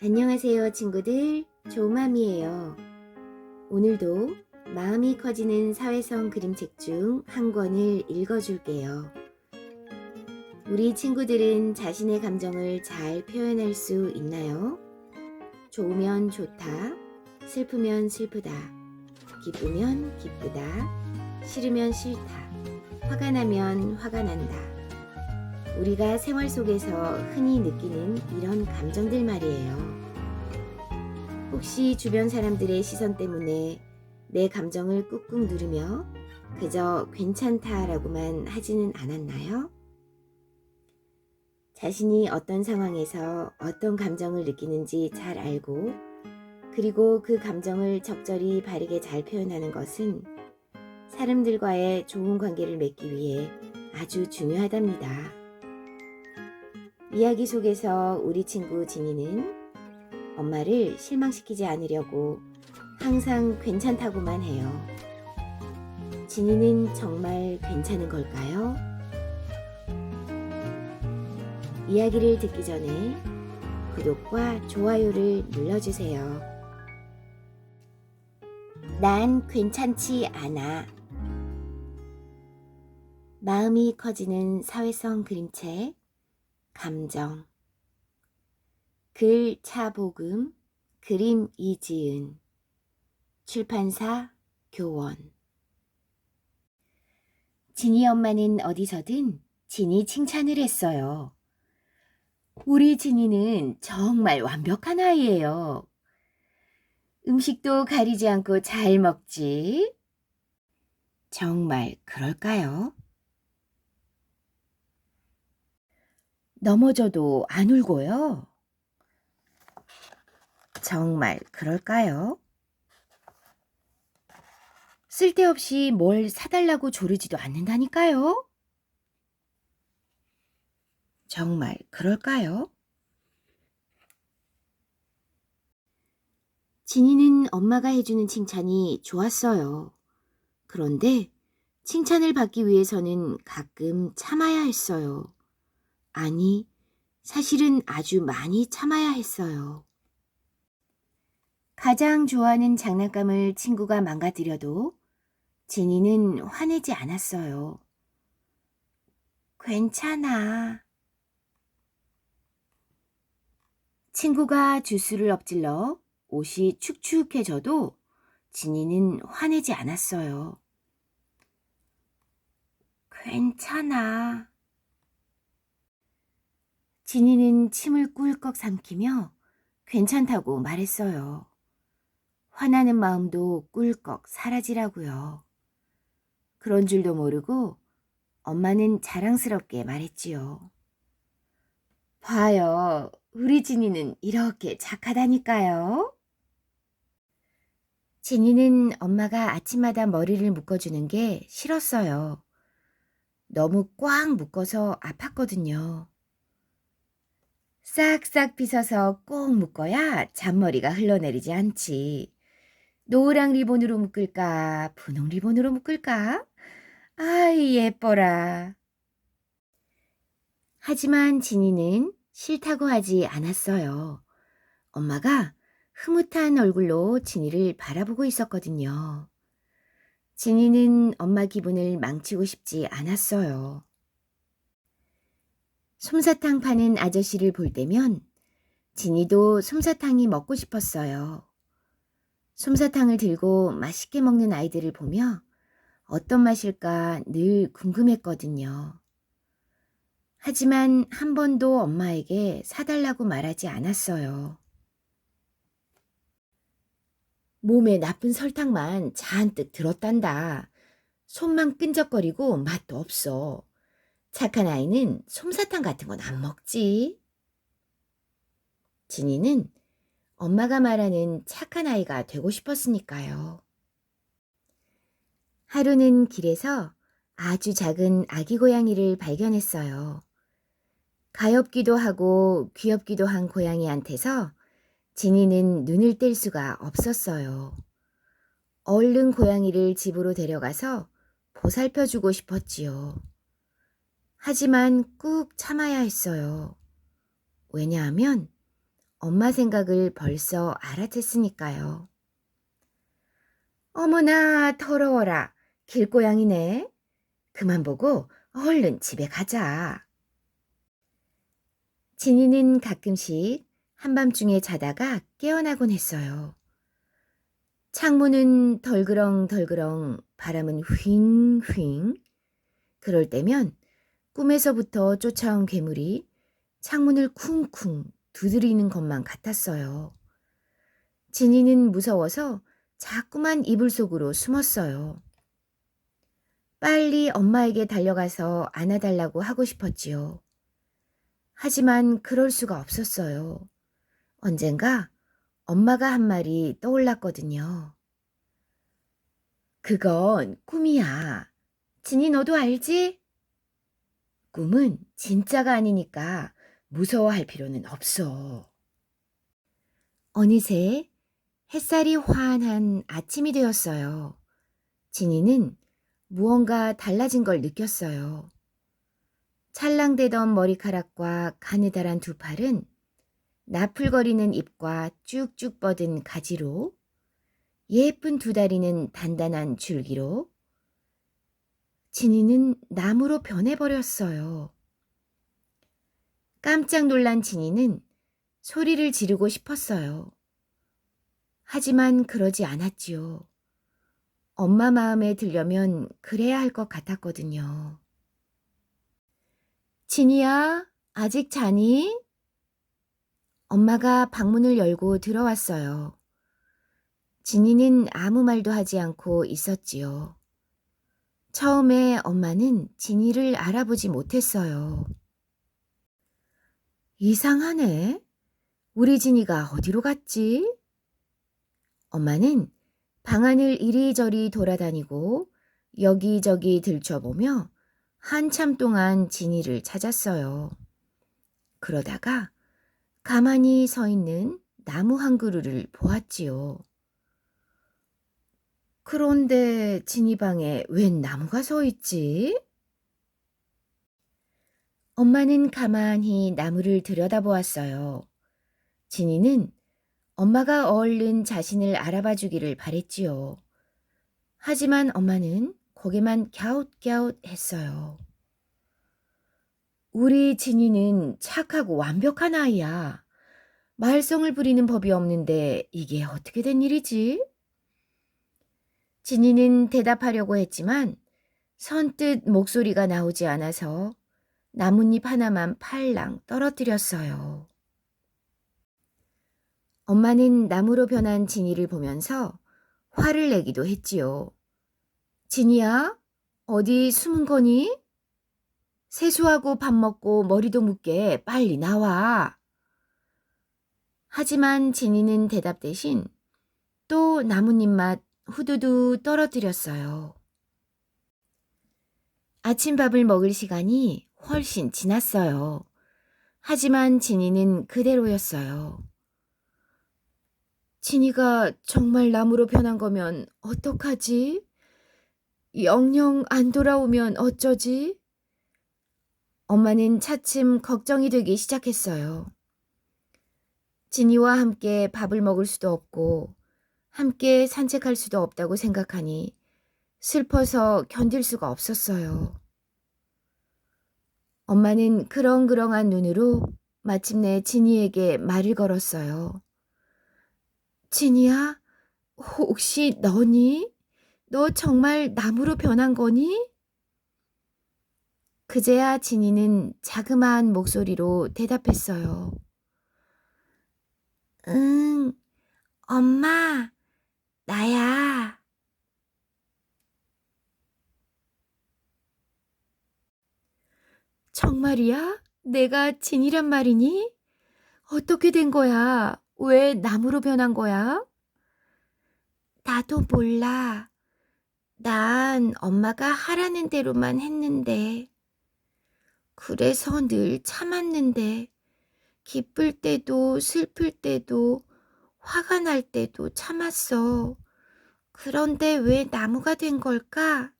안녕하세요, 친구들. 조맘이에요. 오늘도 마음이 커지는 사회성 그림책 중 한 권을 읽어줄게요. 우리 친구들은 자신의 감정을 잘 표현할 수 있나요? 좋으면 좋다, 슬프면 슬프다, 기쁘면 기쁘다, 싫으면 싫다, 화가 나면 화가 난다. 우리가 생활 속에서 흔히 느끼는 이런 감정들 말이에요. 혹시 주변 사람들의 시선 때문에 내 감정을 꾹꾹 누르며 그저 괜찮다라고만 하지는 않았나요? 자신이 어떤 상황에서 어떤 감정을 느끼는지 잘 알고 그리고 그 감정을 적절히 바르게 잘 표현하는 것은 사람들과의 좋은 관계를 맺기 위해 아주 중요하답니다. 이야기 속에서 우리 친구 지니는 엄마를 실망시키지 않으려고 항상 괜찮다고만 해요. 지니는 정말 괜찮은 걸까요? 이야기를 듣기 전에 구독과 좋아요를 눌러주세요. 난 괜찮지 않아. 마음이 커지는 사회성 그림책 감정 글 차복음 그림 이지은 출판사 교원 지니 엄마는 어디서든 지니 칭찬을 했어요. 우리 지니는 정말 완벽한 아이예요. 음식도 가리지 않고 잘 먹지. 정말 그럴까요? 넘어져도 안 울고요. 정말 그럴까요? 쓸데없이 뭘 사달라고 조르지도 않는다니까요. 정말 그럴까요? 지니는 엄마가 해주는 칭찬이 좋았어요. 그런데 칭찬을 받기 위해서는 가끔 참아야 했어요. 아니, 사실은 아주 많이 참아야 했어요. 가장 좋아하는 장난감을 친구가 망가뜨려도 지니는 화내지 않았어요. 괜찮아. 친구가 주스를 엎질러 옷이 축축해져도 지니는 화내지 않았어요. 괜찮아. 지니는 침을 꿀꺽 삼키며 괜찮다고 말했어요. 화나는 마음도 꿀꺽 사라지라고요. 그런 줄도 모르고 엄마는 자랑스럽게 말했지요. 봐요. 우리 지니는 이렇게 착하다니까요. 지니는 엄마가 아침마다 머리를 묶어주는 게 싫었어요. 너무 꽉 묶어서 아팠거든요. 싹싹 빗어서 꼭 묶어야 잔머리가 흘러내리지 않지. 노랑 리본으로 묶을까? 분홍 리본으로 묶을까? 아이 예뻐라. 하지만 지니는 싫다고 하지 않았어요. 엄마가 흐뭇한 얼굴로 지니를 바라보고 있었거든요. 지니는 엄마 기분을 망치고 싶지 않았어요. 솜사탕 파는 아저씨를 볼 때면 지니도 솜사탕이 먹고 싶었어요. 솜사탕을 들고 맛있게 먹는 아이들을 보며 어떤 맛일까 늘 궁금했거든요. 하지만 한 번도 엄마에게 사달라고 말하지 않았어요. 몸에 나쁜 설탕만 잔뜩 들었단다. 손만 끈적거리고 맛도 없어. 착한 아이는 솜사탕 같은 건 안 먹지. 지니는 엄마가 말하는 착한 아이가 되고 싶었으니까요. 하루는 길에서 아주 작은 아기 고양이를 발견했어요. 가엾기도 하고 귀엽기도 한 고양이한테서 지니는 눈을 뗄 수가 없었어요. 얼른 고양이를 집으로 데려가서 보살펴주고 싶었지요. 하지만 꾹 참아야 했어요. 왜냐하면 엄마 생각을 벌써 알아챘으니까요. 어머나 더러워라. 길고양이네. 그만 보고 얼른 집에 가자. 진이는 가끔씩 한밤중에 자다가 깨어나곤 했어요. 창문은 덜그렁덜그렁, 바람은 휑휑. 그럴 때면 꿈에서부터 쫓아온 괴물이 창문을 쿵쿵 두드리는 것만 같았어요. 진이는 무서워서 자꾸만 이불 속으로 숨었어요. 빨리 엄마에게 달려가서 안아달라고 하고 싶었지요. 하지만 그럴 수가 없었어요. 언젠가 엄마가 한 말이 떠올랐거든요. 그건 꿈이야. 진이 너도 알지? 꿈은 진짜가 아니니까 무서워할 필요는 없어. 어느새 햇살이 환한 아침이 되었어요. 진이는 무언가 달라진 걸 느꼈어요. 찰랑대던 머리카락과 가느다란 두 팔은 나풀거리는 입과 쭉쭉 뻗은 가지로, 예쁜 두 다리는 단단한 줄기로, 진이는 나무로 변해버렸어요. 깜짝 놀란 진이는 소리를 지르고 싶었어요. 하지만 그러지 않았지요. 엄마 마음에 들려면 그래야 할 것 같았거든요. 진이야, 아직 자니? 엄마가 방문을 열고 들어왔어요. 진이는 아무 말도 하지 않고 있었지요. 처음에 엄마는 진이를 알아보지 못했어요. 이상하네. 우리 진이가 어디로 갔지? 엄마는 방안을 이리저리 돌아다니고 여기저기 들춰보며 한참 동안 진이를 찾았어요. 그러다가 가만히 서 있는 나무 한 그루를 보았지요. 그런데 진이 방에 웬 나무가 서 있지? 엄마는 가만히 나무를 들여다보았어요. 진이는 엄마가 얼른 자신을 알아봐 주기를 바랬지요. 하지만 엄마는 고개만 갸웃갸웃 했어요. 우리 진이는 착하고 완벽한 아이야. 말썽을 부리는 법이 없는데 이게 어떻게 된 일이지? 진이는 대답하려고 했지만 선뜻 목소리가 나오지 않아서 나뭇잎 하나만 팔랑 떨어뜨렸어요. 엄마는 나무로 변한 진이를 보면서 화를 내기도 했지요. 진이야, 어디 숨은 거니? 세수하고 밥 먹고 머리도 묶게 빨리 나와. 하지만 진이는 대답 대신 또 나뭇잎맛 후두두 떨어뜨렸어요. 아침밥을 먹을 시간이 훨씬 지났어요. 하지만 진이는 그대로였어요. 진이가 정말 나무로 변한 거면 어떡하지? 영영 안 돌아오면 어쩌지? 엄마는 차츰 걱정이 되기 시작했어요. 진이와 함께 밥을 먹을 수도 없고 함께 산책할 수도 없다고 생각하니 슬퍼서 견딜 수가 없었어요. 엄마는 그렁그렁한 눈으로 마침내 진이에게 말을 걸었어요. 진이야, 혹시 너니? 너 정말 나무로 변한 거니? 그제야 진이는 자그마한 목소리로 대답했어요. 응, 엄마, 나야. 정말이야? 내가 진이란 말이니? 어떻게 된 거야? 왜 나무로 변한 거야? 나도 몰라. 난 엄마가 하라는 대로만 했는데. 그래서 늘 참았는데. 기쁠 때도 슬플 때도 화가 날 때도 참았어. 그런데 왜 나무가 된 걸까?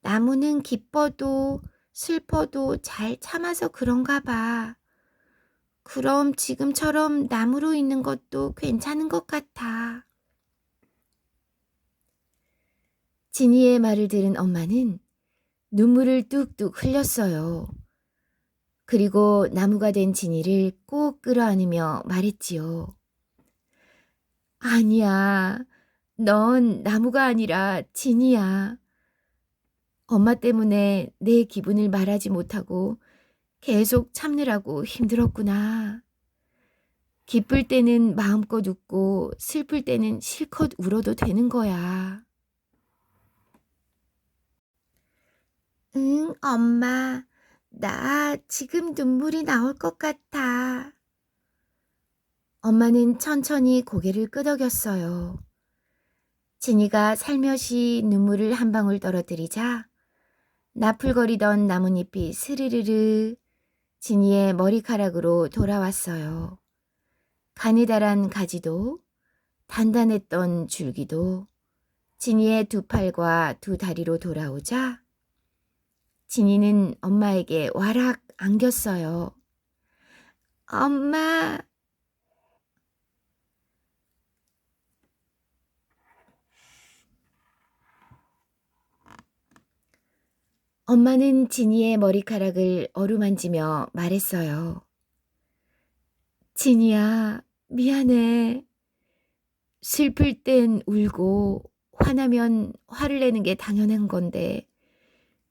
나무는 기뻐도 슬퍼도 잘 참아서 그런가 봐. 그럼 지금처럼 나무로 있는 것도 괜찮은 것 같아. 지니의 말을 들은 엄마는 눈물을 뚝뚝 흘렸어요. 그리고 나무가 된 지니를 꼭 끌어안으며 말했지요. 아니야, 넌 나무가 아니라 지니야. 엄마 때문에 내 기분을 말하지 못하고 계속 참느라고 힘들었구나. 기쁠 때는 마음껏 웃고 슬플 때는 실컷 울어도 되는 거야. 응, 엄마. 나 지금 눈물이 나올 것 같아. 엄마는 천천히 고개를 끄덕였어요. 지니가 살며시 눈물을 한 방울 떨어뜨리자 나풀거리던 나뭇잎이 스르르르 지니의 머리카락으로 돌아왔어요. 가느다란 가지도 단단했던 줄기도 지니의 두 팔과 두 다리로 돌아오자 지니는 엄마에게 와락 안겼어요. 엄마! 엄마는 지니의 머리카락을 어루만지며 말했어요. 지니야, 미안해. 슬플 땐 울고 화나면 화를 내는 게 당연한 건데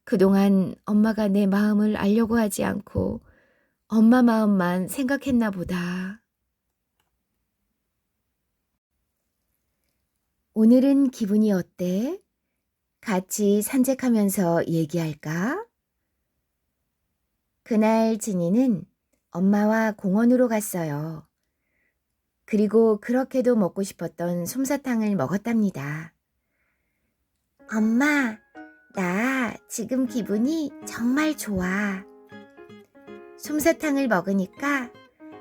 그동안 엄마가 내 마음을 알려고 하지 않고 엄마 마음만 생각했나 보다. 오늘은 기분이 어때? 같이 산책하면서 얘기할까? 그날 지니는 엄마와 공원으로 갔어요. 그리고 그렇게도 먹고 싶었던 솜사탕을 먹었답니다. 엄마, 나 지금 기분이 정말 좋아. 솜사탕을 먹으니까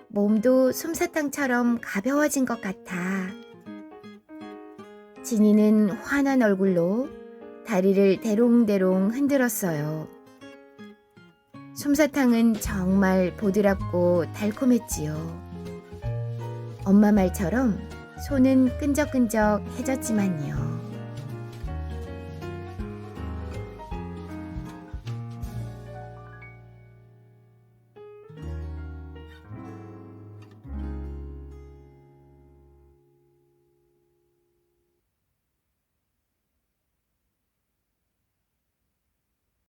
몸도 솜사탕처럼 가벼워진 것 같아. 지니는 환한 얼굴로 다리를 대롱대롱 흔들었어요. 솜사탕은 정말 보드랍고 달콤했지요. 엄마 말처럼 손은 끈적끈적해졌지만요.